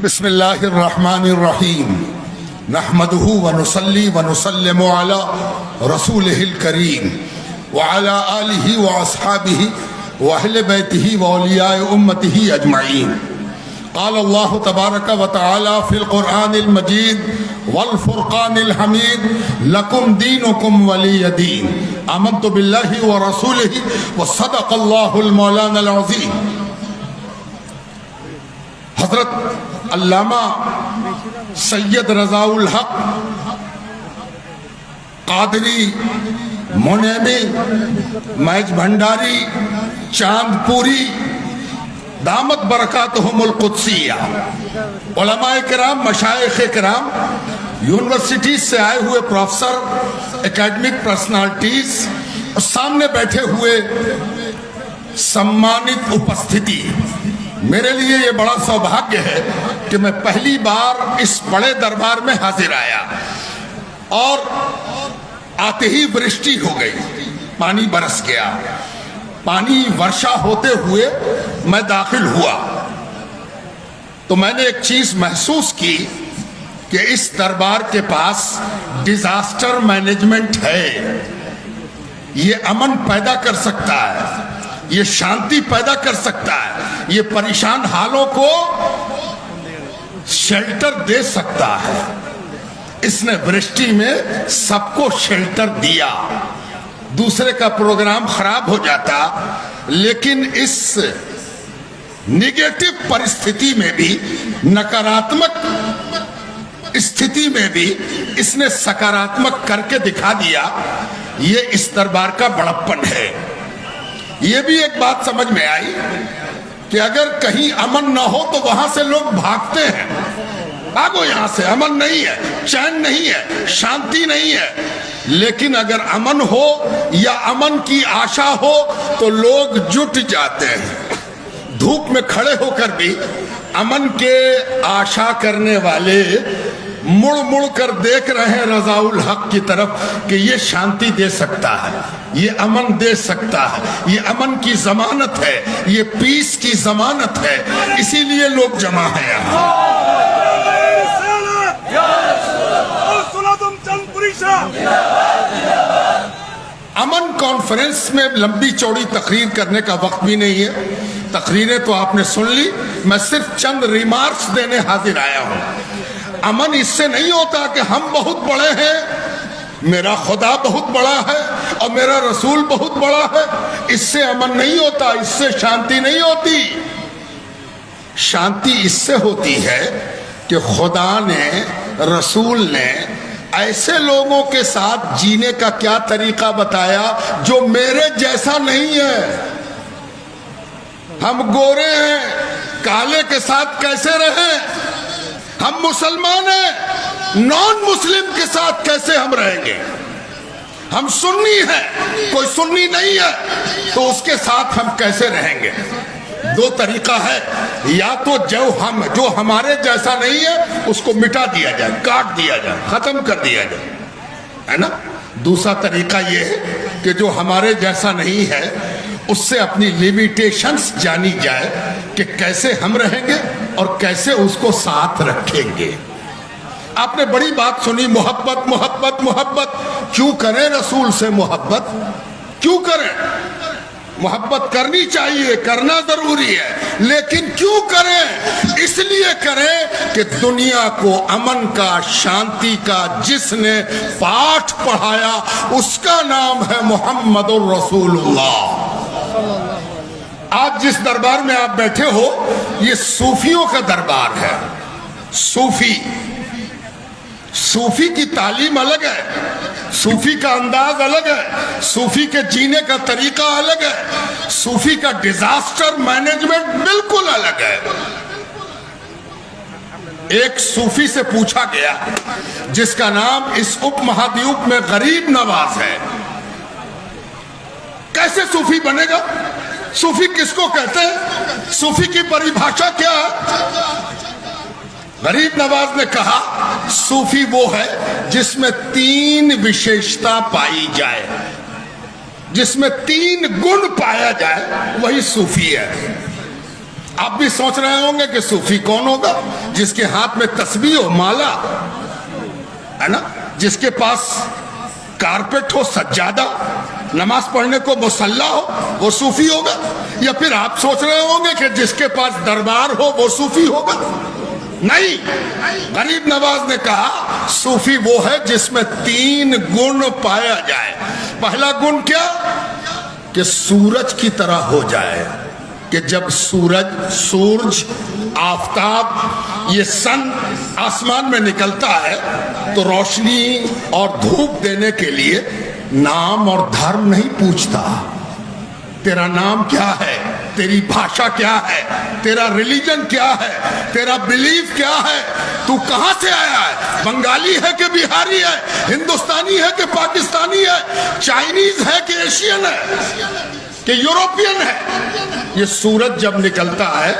बिस्मिल्लाहिर्रहमानिर्रहीम नहमदुहु व नुसल्ली व नुसल्लिमु अला रसूलिहिल करीम व अला आलिहि व अस्हाबिहि व अहले बैतिहि व औलियाए उम्मतिहि अजमईन। क़ाल अल्लाहु तबारक व तआला फिल क़ुरआनिल मजीद वल फ़ुरक़ानिल हमीद लकुम दीनुकुम वलिय दीन आमन्तु बिल्लाहि व रसूलिहि व सदक़ल्लाहुल मौलानाल अज़ीम। हज़रत अल्लामा सैयद रज़ाउल हक कादरी मोनेमी मैज भंडारी चांदपुरी दामत बरकातहुमुल कुद्सिया उलमाए किराम मशाइख किराम यूनिवर्सिटी से आए हुए प्रोफेसर एकेडमिक पर्सनालिटीज और सामने बैठे हुए सम्मानित उपस्थिति, मेरे लिए ये बड़ा सौभाग्य है कि मैं पहली बार इस बड़े दरबार में हाजिर आया और आते ही वृष्टि हो गई, पानी बरस गया। पानी वर्षा होते हुए मैं दाखिल हुआ तो मैंने एक चीज महसूस की कि इस दरबार के पास डिजास्टर मैनेजमेंट है। ये अमन पैदा कर सकता है, ये शांति पैदा कर सकता है, ये परेशान हालों को शेल्टर दे सकता है। इसने वृष्टि में सबको शेल्टर दिया। दूसरे का प्रोग्राम खराब हो जाता, लेकिन इस निगेटिव परिस्थिति में भी, नकारात्मक स्थिति में भी इसने सकारात्मक करके दिखा दिया। ये इस दरबार का बड़प्पन है। ये भी एक बात समझ में आई कि अगर कहीं अमन ना हो तो वहां से लोग भागते हैं, भागो यहां से, अमन नहीं है, चैन नहीं है, शांति नहीं है। लेकिन अगर अमन हो या अमन की आशा हो तो लोग जुट जाते हैं। धूप में खड़े होकर भी अमन के आशा करने वाले मुड़ मुड़ कर देख रहे हैं रज़ाउल हक की तरफ कि ये शांति दे सकता है, ये अमन दे सकता है, ये अमन की जमानत है, ये पीस की जमानत है। इसीलिए लोग जमा है यहाँ। अमन कॉन्फ्रेंस में लंबी चौड़ी तकरीर करने का वक्त भी नहीं है। तकरीरें तो आपने सुन ली, मैं सिर्फ चंद रिमार्क्स देने हाजिर आया हूं। अमन इससे नहीं होता कि हम बहुत बड़े हैं, मेरा खुदा बहुत बड़ा है और मेरा रसूल बहुत बड़ा है। इससे अमन नहीं होता, इससे शांति नहीं होती। शांति इससे होती है कि खुदा ने, रसूल ने ऐसे लोगों के साथ जीने का क्या तरीका बताया जो मेरे जैसा नहीं है। हम गोरे हैं, काले के साथ कैसे रहें? हम मुसलमान हैं, नॉन मुस्लिम के साथ कैसे हम रहेंगे? हम सुन्नी हैं, कोई सुन्नी नहीं है तो उसके साथ हम कैसे रहेंगे? दो तरीका है, या तो जो हमारे जैसा नहीं है उसको मिटा दिया जाए, काट दिया जाए, खत्म कर दिया जाए, है ना। दूसरा तरीका यह है कि जो हमारे जैसा नहीं है उससे अपनी लिमिटेशंस जानी जाए कि कैसे हम रहेंगे और कैसे उसको साथ रखेंगे। आपने बड़ी बात सुनी, मोहब्बत मोहब्बत मोहब्बत। क्यों करें रसूल से मोहब्बत? क्यों करें? मोहब्बत करनी चाहिए, करना जरूरी है, लेकिन क्यों करें? इसलिए करें कि दुनिया को अमन का, शांति का जिसने पाठ पढ़ाया उसका नाम है मुहम्मदुर रसूलुल्लाह। आज जिस दरबार में आप बैठे हो ये सूफियों का दरबार है। सूफी की तालीम अलग है, सूफी का अंदाज अलग है, सूफी के जीने का तरीका अलग है, सूफी का डिजास्टर मैनेजमेंट बिल्कुल अलग है। एक सूफी से पूछा गया जिसका नाम इस उपमहाद्वीप में गरीब नवाज है, कैसे सूफी बनेगा? सूफी किसको कहते हैं? सूफी की परिभाषा क्या है? गरीब नवाज ने कहा सूफी वो है जिसमें तीन विशेषता पाई जाए, जिसमें तीन गुण पाया जाए, वही सूफी है। आप भी सोच रहे होंगे कि सूफी कौन होगा? जिसके हाथ में तस्बीह हो, माला है ना, जिसके पास कारपेट हो, सज्जादा, नमाज पढ़ने को मुसल्ला हो, वो सूफी होगा? या फिर आप सोच रहे होंगे कि जिसके पास दरबार हो वो सूफी होगा? नहीं, गरीब नवाज ने कहा सूफी वो है जिसमें 3 गुण पाया जाए। पहला गुण क्या? कि सूरज की तरह हो जाए, कि जब सूरज, आफताब, ये सन आसमान में निकलता है तो रोशनी और धूप देने के लिए नाम और धर्म नहीं पूछता। तेरा नाम क्या है, तेरी भाषा क्या है, तेरा रिलीजन क्या है, तेरा बिलीफ क्या है, तू कहां से आया है, बंगाली है कि बिहारी है, हिंदुस्तानी है कि पाकिस्तानी है, चाइनीज है कि एशियन है कि यूरोपियन है। ये सूरज जब निकलता है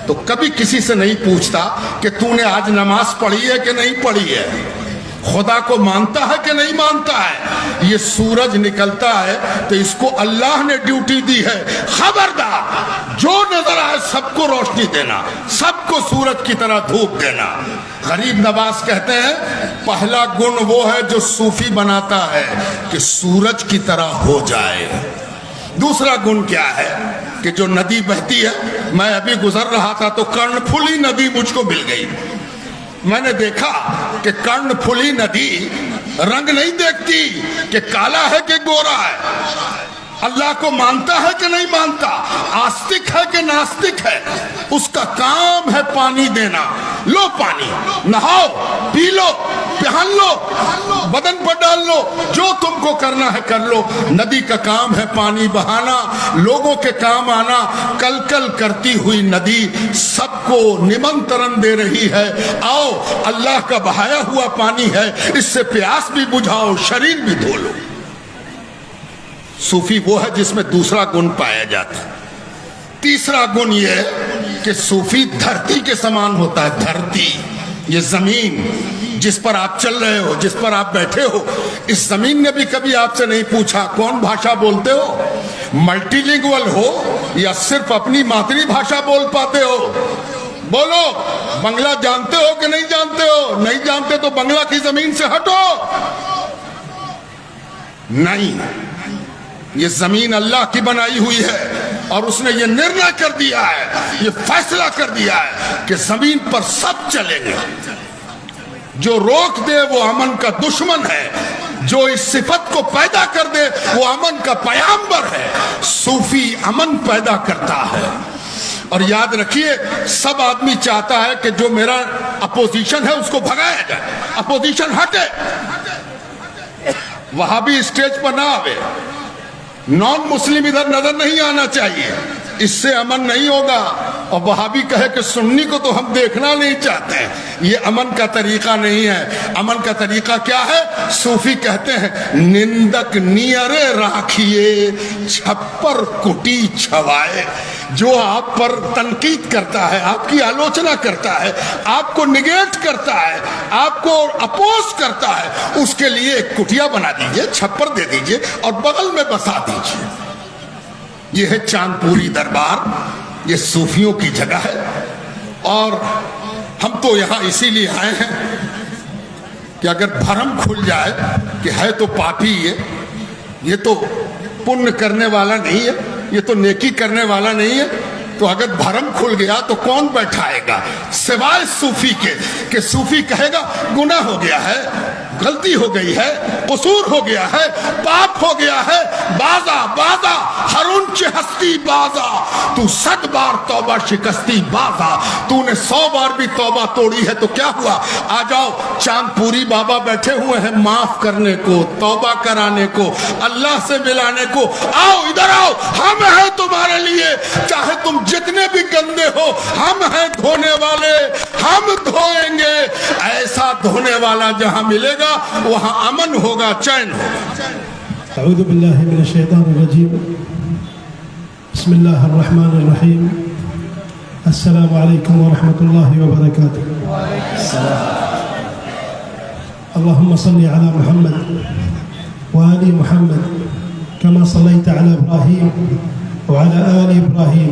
तो कभी किसी से नहीं पूछता कि तूने आज नमाज पढ़ी है कि नहीं पढ़ी है, खुदा को मानता है कि नहीं मानता है। ये सूरज निकलता है तो इसको अल्लाह ने ड्यूटी दी है, खबरदार जो नजर आए सबको रोशनी देना, सबको सूरज की तरह धूप देना। गरीब नवाज कहते हैं पहला गुण वो है जो सूफी बनाता है कि सूरज की तरह हो जाए। दूसरा गुण क्या है? कि जो नदी बहती है, मैं अभी गुजर रहा था तो कर्णफुली नदी मुझको मिल गई। मैंने देखा कि कर्णफुली नदी रंग नहीं देखती कि काला है कि गोरा है, अल्लाह को मानता है कि नहीं मानता, आस्तिक है कि नास्तिक है, उसका काम है पानी देना। लो पानी, नहाओ, पी लो, पहन लो, बदन पर डाल लो, जो तुमको करना है कर लो। नदी का काम है पानी बहाना, लोगों के काम आना। कल कल करती हुई नदी सबको निमंत्रण दे रही है, आओ अल्लाह का बहाया हुआ पानी है, इससे प्यास भी बुझाओ, शरीर भी धो लो। सूफी वो है जिसमें दूसरा गुण पाया जाता है। तीसरा गुण ये है कि सूफी धरती के समान होता है। धरती, ये जमीन जिस पर आप चल रहे हो, जिस पर आप बैठे हो, इस जमीन ने भी कभी आपसे नहीं पूछा कौन भाषा बोलते हो, मल्टीलिंगुअल हो या सिर्फ अपनी मातृभाषा बोल पाते हो। बोलो, बंगला जानते हो कि नहीं जानते हो? नहीं जानते तो बंगला की जमीन से हटो। नहीं, ये जमीन अल्लाह की बनाई हुई है और उसने ये निर्णय कर दिया है, ये फैसला कर दिया है कि जमीन पर सब चलेंगे। जो रोक दे वो अमन का दुश्मन है, जो इस सिफत को पैदा कर दे वो अमन का पैगंबर है। सूफी अमन पैदा करता है। और याद रखिए, सब आदमी चाहता है कि जो मेरा अपोजिशन है उसको भगाया जाए, अपोजिशन हटे। वहाबी स्टेज पर ना आवे, नॉन मुस्लिम इधर नजर नहीं आना चाहिए, इससे अमन नहीं होगा। और वहाबी कहे कि सुन्नी को तो हम देखना नहीं चाहते हैं, ये अमन का तरीका नहीं है। अमन का तरीका क्या है? सूफी कहते हैं निंदक नियरे राखिए, छप्पर कुटी छवाए। जो आप पर तनकीद करता है, आपकी आलोचना करता है, आपको निगेट करता है, आपको अपोज करता है, उसके लिए एक कुटिया बना दीजिए, छप्पर दे दीजिए और बगल में बसा दीजिए। यह है चांदपुरी दरबार, ये सूफियों की जगह है। और हम तो यहाँ इसीलिए आए हैं कि अगर भरम खुल जाए कि है तो पापी, ये तो पुण्य करने वाला नहीं है, ये तो नेकी करने वाला नहीं है, तो अगर भरम खुल गया तो कौन बैठाएगा सिवाय सूफी के? कि सूफी कहेगा गुनाह हो गया है, गलती हो गई है, कसूर हो गया है, पाप हो गया है, बाजा बाजा हरुंच हस्ती बाजा, तू 100 बार तौबा शिकस्ती बाजा, तूने 100 बार भी तौबा तोड़ी है तो क्या हुआ? आ जाओ, चांदपुरी बाबा बैठे हुए हैं माफ करने को, तौबा कराने को, अल्लाह से मिलाने को। आओ, इधर आओ, हम हैं तुम्हारे लिए, चाहे तुम जितने भी गंदे हो, हम हैं धोने वाले, हम धोएंगे। ऐसा धोने वाला जहां मिलेगा वहां अमन होगा, चैन होगा। अऊज़ु बिल्लाहि मिनश शैतानिर रजीम, बिस्मिल्लाहिर रहमानिर रहीम, अस्सलामु अलैकुम व रहमतुल्लाहि व बरकातुहू। अल्लाहुम्मा सल्लि अला मुहम्मद व आलि मुहम्मद कमा सल्लैता अला इब्राहीम व अला आलि इब्राहीम